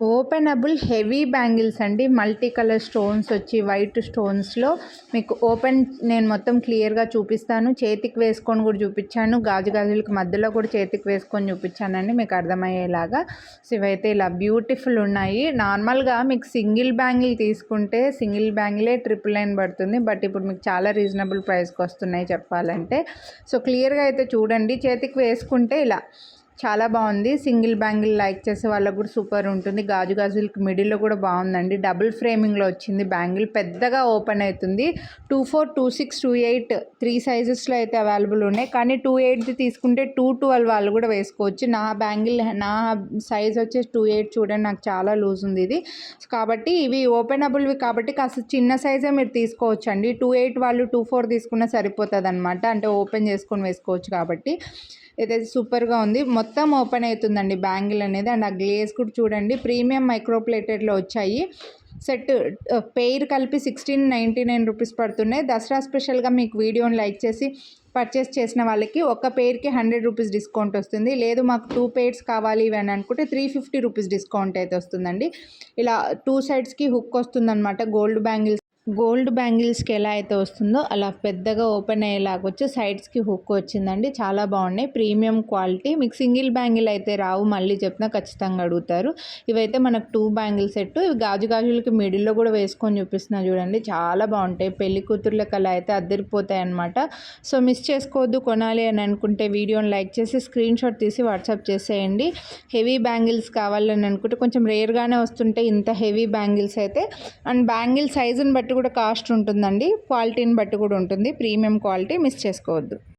Openable heavy bangles అండి. Multi colour stones వచ్చి white స్టోన్స్లో మీకు నేను మొత్తం క్లియర్గా చూపిస్తాను. చేతికి వేసుకొని కూడా చూపించాను, గాజులకి మధ్యలో కూడా చేతికి వేసుకొని చూపించానండి మీకు అర్థమయ్యేలాగా. సో ఇవైతే ఇలా బ్యూటిఫుల్ ఉన్నాయి. నార్మల్గా మీకు సింగిల్ బ్యాంగిల్ తీసుకుంటే సింగిల్ బ్యాంగిలే 999 పడుతుంది. బట్ ఇప్పుడు మీకు చాలా రీజనబుల్ ప్రైస్కి వస్తున్నాయి చెప్పాలంటే. సో క్లియర్గా అయితే చూడండి. చేతికి వేసుకుంటే ఇలా చాలా బాగుంది. సింగిల్ బ్యాంగిల్ లైక్ చేసే వాళ్ళకు కూడా సూపర్ ఉంటుంది. గాజులకి మిడిల్లో కూడా బాగుందండి. డబుల్ ఫ్రేమింగ్లో వచ్చింది బ్యాంగిల్. పెద్దగా ఓపెన్ అవుతుంది. 24, 26, 28 3 సైజెస్లో అయితే అవైలబుల్ ఉన్నాయి. కానీ 28 తీసుకుంటే 212 వాళ్ళు కూడా వేసుకోవచ్చు. నా సైజ్ వచ్చేసి 28 చూడండి, నాకు చాలా లూజ్ ఉంది ఇది. కాబట్టి ఇవి ఓపెనబుల్వి కాబట్టి కాస్త చిన్న సైజే మీరు తీసుకోవచ్చు అండి. 28 వాళ్ళు 24 తీసుకున్నా సరిపోతుంది అనమాట. అంటే ఓపెన్ చేసుకొని వేసుకోవచ్చు కాబట్టి ఇదైతే సూపర్గా ఉంది. మొత్తం ఓపెన్ అవుతుందండి బ్యాంగిల్ అనేది. అండ్ ఆ గ్లేజ్ కూడా చూడండి, ప్రీమియం మైక్రోప్లేటెడ్లో వచ్చాయి. సెట్ పెయిర్ కలిపి 1699 రూపీస్ పడుతున్నాయి. దసరా స్పెషల్గా మీకు వీడియోని లైక్ చేసి పర్చేస్ చేసిన వాళ్ళకి ఒక పెయిర్కి 100 రూపీస్ డిస్కౌంట్ వస్తుంది. లేదు మాకు 2 పెయిర్స్ కావాలి ఇవి అని అనుకుంటే 350 రూపీస్ డిస్కౌంట్ అయితే వస్తుందండి. ఇలా 2 సైడ్స్కి హుక్ వస్తుందన్నమాట. గోల్డ్ బ్యాంగిల్స్కి ఎలా అయితే వస్తుందో అలా పెద్దగా ఓపెన్ అయ్యేలాగా వచ్చి సైడ్స్కి హుక్ వచ్చిందండి. చాలా బాగున్నాయి, ప్రీమియం క్వాలిటీ. మీకు సింగిల్ బ్యాంగిల్ అయితే రావు, మళ్ళీ చెప్పినా ఖచ్చితంగా అడుగుతారు. ఇవైతే మనకు 2 బ్యాంగిల్ సెట్. ఇవి గాజులకి మిడిల్లో కూడా వేసుకొని చూపిస్తున్నా చూడండి, చాలా బాగుంటాయి. పెళ్లి కూతుర్లకు అలా అయితే అద్దరిపోతాయి అనమాట. సో మిస్ చేసుకోవద్దు. కొనాలి అని అనుకుంటే వీడియోని లైక్ చేసి స్క్రీన్ షాట్ తీసి వాట్సాప్ చేసేయండి. హెవీ బ్యాంగిల్స్ కావాలని అనుకుంటే కొంచెం రేర్గానే వస్తుంటాయి ఇంత హెవీ బ్యాంగిల్స్ అయితే. అండ్ బ్యాంగిల్ సైజుని బట్టి కూడా కాస్ట్ ఉంటుందండి, క్వాలిటీని బట్టి కూడా ఉంటుంది. ప్రీమియం క్వాలిటీ, మిస్ చేసుకోవద్దు.